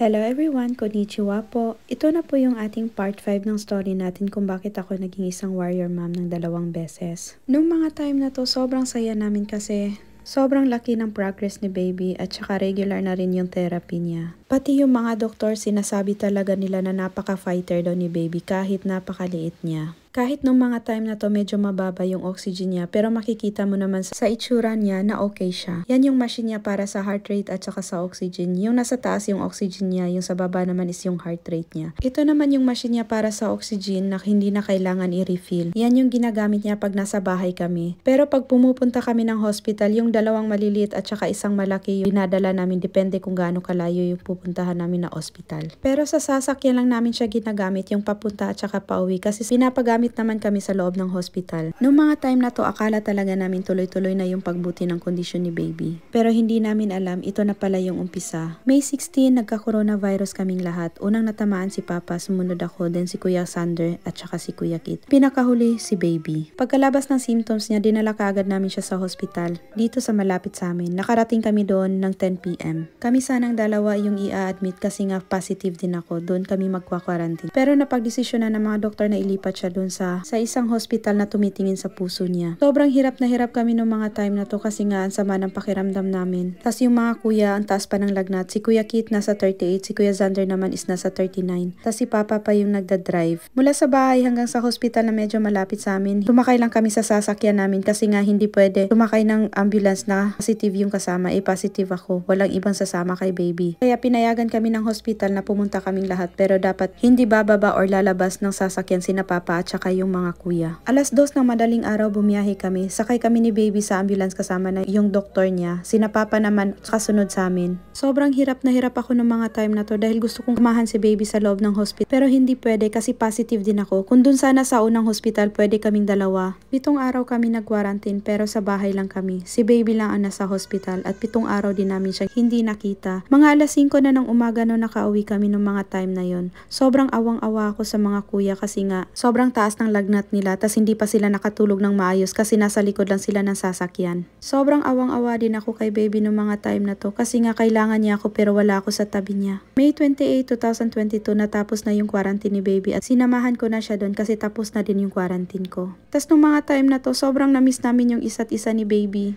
Hello everyone, konnichiwa po. Ito na po yung ating part 5 ng story natin kung bakit ako naging isang warrior mom ng 2 beses. Nung mga time na to, sobrang saya namin kasi sobrang laki ng progress ni baby at saka regular na rin yung therapy niya. Pati yung mga doktor sinasabi talaga nila na napaka-fighter daw ni baby kahit napakaliit niya. Kahit nung mga time na to medyo mababa yung oxygen niya pero makikita mo naman sa itsura niya na okay siya. Yan yung machine niya para sa heart rate at saka sa oxygen. Yung nasa taas yung oxygen niya, yung sa baba naman is yung heart rate niya. Ito naman yung machine niya para sa oxygen na hindi na kailangan i-refill. Yan yung ginagamit niya pag nasa bahay kami. Pero pag pumupunta kami ng hospital, yung dalawang maliliit at saka isang malaki yung dinadala namin depende kung gaano kalayo yung pupuntahan namin na hospital. Pero sa sasakyan lang namin siya ginagamit yung papunta at saka pauwi kasi pinapagamit naman kami sa loob ng hospital. Noong mga time na to, akala talaga namin tuloy-tuloy na yung pagbuti ng kondisyon ni baby. Pero hindi namin alam, ito na pala yung umpisa. May 16, nagka-coronavirus kaming lahat. Unang natamaan si Papa, sumunod ako, then si Kuya Sander at saka si Kuya Kit. Pinakahuli si baby. Pagkalabas ng symptoms niya, dinala kaagad namin siya sa hospital. Dito sa malapit sa amin. Nakarating kami doon ng 10 PM. Kami sanang dalawa yung i-admit kasi nga positive din ako. Doon kami magkwa-quarantine. Pero napagdesisyon na ng mga doktor na ilipat siya doon sa isang hospital na tumitingin sa puso niya. Sobrang hirap na hirap kami noong mga time na to kasi nga ang sama ng pakiramdam namin. Tapos yung mga kuya, ang taas pa ng lagnat. Si Kuya Kit nasa 38, si Kuya Zander naman is nasa 39. Tapos si Papa pa yung nagda-drive. Mula sa bahay hanggang sa hospital na medyo malapit sa amin, tumakay lang kami sa sasakyan namin kasi nga hindi pwede tumakay ng ambulance na positive yung kasama. Positive ako. Walang ibang sasama kay baby. Kaya pinayagan kami ng hospital na pumunta kaming lahat pero dapat hindi bababa or lalabas ng sasakyan sina Papa at saka yung mga kuya. 2:00 ng madaling araw bumiyahe kami. Sakay kami ni baby sa ambulance kasama na yung doktor niya. Sina Papa naman kasunod sa amin. Sobrang hirap na hirap ako ng mga time na to dahil gusto kong kumahan si baby sa loob ng hospital. Pero hindi pwede kasi positive din ako. Kung dun sana sa unang hospital, pwede kaming dalawa. 7 araw kami nag-quarantine pero sa bahay lang kami. Si baby lang ang nasa hospital at 7 araw din namin siya hindi nakita. Mga 5:00 na ng umaga no nakauwi kami ng mga time na yon. Sobrang awang-awa ako sa mga kuya kasi nga sobrang taas ng lagnat nila tas hindi pa sila nakatulog ng maayos kasi nasa likod lang sila ng sasakyan. Sobrang awang-awa din ako kay baby ng mga time na to kasi nga kailangan niya ako pero wala ako sa tabi niya. May 28, 2022 natapos na yung quarantine ni baby at sinamahan ko na siya doon kasi tapos na din yung quarantine ko. Tas nung mga time na to sobrang na-miss namin yung isa't isa ni baby.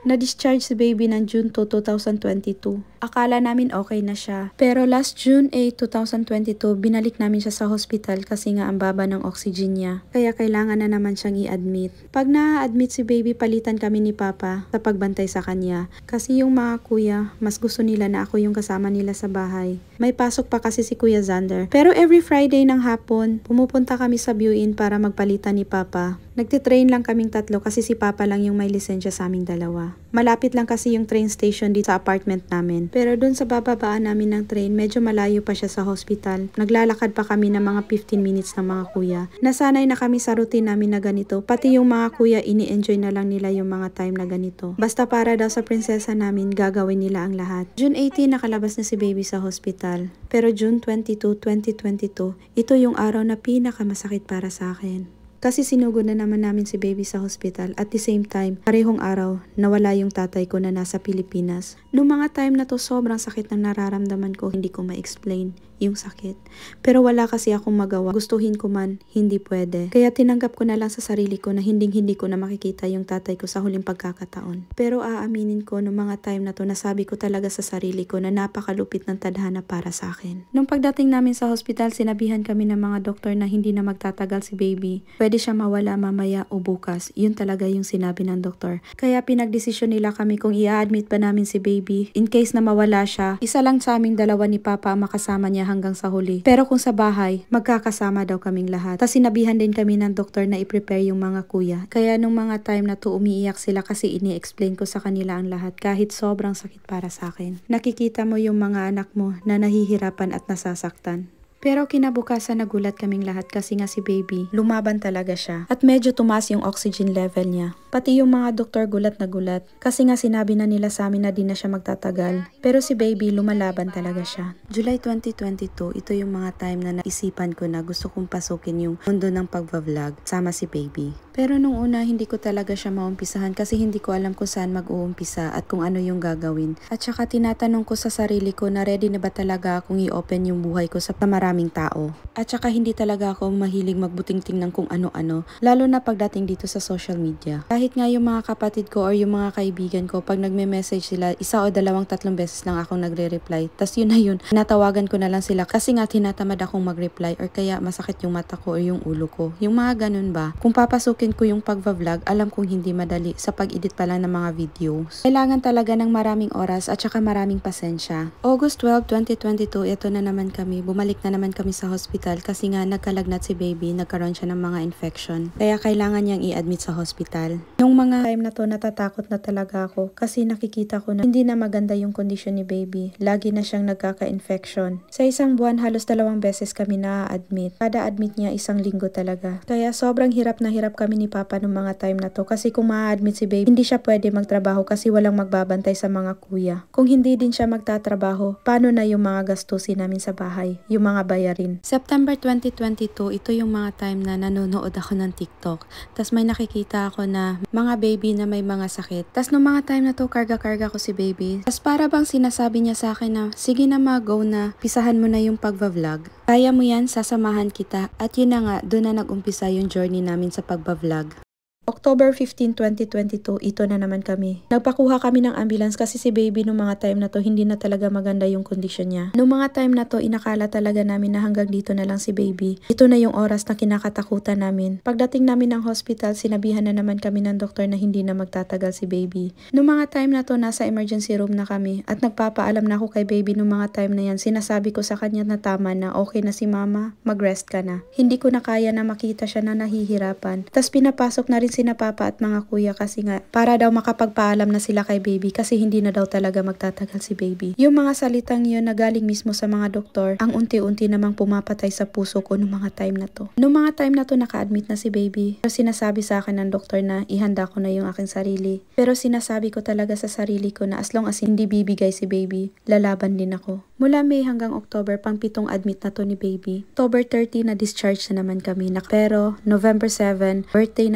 Na-discharge si baby ng June 2, 2022. Akala namin okay na siya. Pero last June 8, 2022, binalik namin siya sa hospital kasi nga ang baba ng oxygen niya. Kaya kailangan na naman siyang i-admit. Pag na-admit si baby, palitan kami ni Papa sa pagbantay sa kanya. Kasi yung mga kuya, mas gusto nila na ako yung kasama nila sa bahay. May pasok pa kasi si Kuya Zander. Pero every Friday ng hapon, pumupunta kami sa view-in para magpalitan ni Papa. Nagtitrain lang kaming 3 kasi si Papa lang yung may lisensya sa aming dalawa. Malapit lang kasi yung train station dito sa apartment namin. Pero dun sa bababaan namin ng train, medyo malayo pa siya sa hospital. Naglalakad pa kami ng mga 15 minutes ng mga kuya. Nasanay na kami sa routine namin na ganito. Pati yung mga kuya, ini-enjoy na lang nila yung mga time na ganito. Basta para daw sa prinsesa namin, gagawin nila ang lahat. June 18, nakalabas na si baby sa hospital. Pero June 22, 2022, ito yung araw na pinakamasakit para sa akin. Kasi sinugod na naman namin si baby sa hospital at the same time, parehong araw, nawala yung tatay ko na nasa Pilipinas. Noong mga time na to, sobrang sakit ng nararamdaman ko, hindi ko ma-explain yung sakit. Pero wala kasi akong magawa. Gustuhin ko man, hindi pwede. Kaya tinanggap ko na lang sa sarili ko na hindi ko na makikita yung tatay ko sa huling pagkakataon. Pero aaminin ko, noong mga time na to, nasabi ko talaga sa sarili ko na napakalupit ng tadhana para sa akin. Nung pagdating namin sa hospital, sinabihan kami ng mga doktor na hindi na magtatagal si baby. Pwede siya mawala mamaya o bukas. Yun talaga yung sinabi ng doktor. Kaya pinagdesisyon nila kami kung i-admit ba namin si baby. In case na mawala siya, isa lang sa aming dalawa ni Papa ang makasama niya hanggang sa huli. Pero kung sa bahay, magkakasama daw kaming lahat. Tapos sinabihan din kami ng doktor na i-prepare yung mga kuya. Kaya nung mga time na to, umiiyak sila kasi ini-explain ko sa kanila ang lahat kahit sobrang sakit para sa akin. Nakikita mo yung mga anak mo na nahihirapan at nasasaktan. Pero kinabukasan nagulat kaming lahat kasi nga si baby, lumaban talaga siya. At medyo tumaas yung oxygen level niya. Pati yung mga doktor gulat na gulat kasi nga sinabi na nila sa amin na di na siya magtatagal. Pero si baby lumalaban talaga siya. July 2022, ito yung mga time na naisipan ko na gusto kong pasukin yung mundo ng pagva-vlog sama si baby. Pero nung una hindi ko talaga siya maumpisahan kasi hindi ko alam kung saan mag-uumpisa at kung ano yung gagawin. At saka tinatanong ko sa sarili ko na ready na ba talaga akong i-open yung buhay ko sa maraming tao. At saka hindi talaga ako mahilig magbuting-ting ng kung ano-ano, lalo na pagdating dito sa social media. Kahit nga yung mga kapatid ko or yung mga kaibigan ko, pag nagme-message sila, 1 o 2, 3 beses lang akong nagre-reply. Tas yun na yun, natawagan ko na lang sila kasi nga tinatamad akong mag-reply or kaya masakit yung mata ko or yung ulo ko. Yung mga ganun ba? Kung papasukin ko yung pagva-vlog, alam kong hindi madali sa pag-edit pa lang ng mga videos. Kailangan talaga ng maraming oras at saka maraming pasensya. August 12, 2022, ito na naman kami. Bumalik na naman kami sa hospital kasi nga nagkalagnat si baby, nagkaroon siya ng mga infection. Kaya kailangan niyang i-admit sa hospital. Nung mga time na to, natatakot na talaga ako kasi nakikita ko na hindi na maganda yung kondisyon ni baby. Lagi na siyang nagkaka-infection. Sa isang buwan, halos 2 beses kami na-admit. Kada admit niya, 1 linggo talaga. Kaya sobrang hirap na hirap kami ni Papa nung mga time na to kasi kung ma-admit si baby, hindi siya pwede magtrabaho kasi walang magbabantay sa mga kuya. Kung hindi din siya magtatrabaho, paano na yung mga gastusin namin sa bahay, yung mga bayarin. September 2022, ito yung mga time na nanonood ako ng TikTok. Tas may nakikita ako na mga baby na may mga sakit. Tas nung mga time na to, karga-karga ko si baby. Tas para bang sinasabi niya sa akin na, sige na go na, pisahan mo na yung pagva-vlog. Kaya mo yan, sasamahan kita. At yun na nga, doon na nag-umpisa yung journey namin sa pagba-vlog. October 15, 2022, ito na naman kami. Nagpakuha kami ng ambulance kasi si baby nung mga time na to, hindi na talaga maganda yung kondisyon niya. Nung mga time na to, inakala talaga namin na hanggang dito na lang si baby. Ito na yung oras na kinakatakutan namin. Pagdating namin ng hospital, sinabihan na naman kami ng doktor na hindi na magtatagal si baby. Nung mga time na to, nasa emergency room na kami at nagpapaalam na ako kay baby nung mga time na yan. Sinasabi ko sa kanya na tama na, okay na si mama, mag-rest ka na. Hindi ko na kaya na makita siya na nahihirapan. Tas pinapasok na rin sina papa at mga kuya kasi nga para daw makapagpaalam na sila kay baby kasi hindi na daw talaga magtatagal si baby. Yung mga salitang yun na galing mismo sa mga doktor, ang unti-unti namang pumapatay sa puso ko nung mga time na to. Nung mga time na to naka-admit na si baby, pero sinasabi sa akin ng doktor na ihanda ko na yung aking sarili. Pero sinasabi ko talaga sa sarili ko na as long as hindi bibigay si baby, lalaban din ako. Mula May hanggang October, pang 7 admit na to ni baby. October 30 na discharge na naman kami. Pero November 7, birthday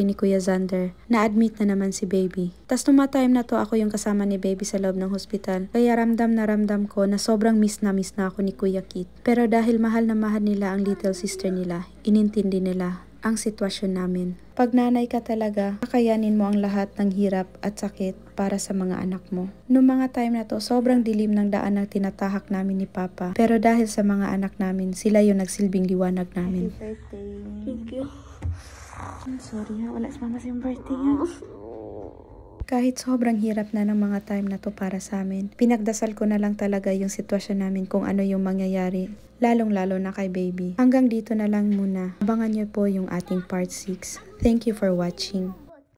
ni Kuya Zander, na-admit na naman si baby. Tas nung time na to, ako yung kasama ni baby sa loob ng hospital. Kaya ramdam ko na sobrang miss na ako ni Kuya Kit. Pero dahil mahal na mahal nila ang little sister nila, inintindi nila ang sitwasyon namin. Pag nanay ka talaga, kakayanin mo ang lahat ng hirap at sakit para sa mga anak mo. Noong mga time na to, sobrang dilim ng daan na tinatahak namin ni Papa. Pero dahil sa mga anak namin, sila yung nagsilbing liwanag namin. Happy birthday. Thank you. I'm sorry ha, wala si mama sa birthday ha. Kahit sobrang hirap na ng mga time na to para sa amin, pinagdasal ko na lang talaga yung sitwasyon namin kung ano yung mangyayari, lalong-lalo na kay baby. Hanggang dito na lang muna. Abangan niyo po yung ating part 6. Thank you for watching.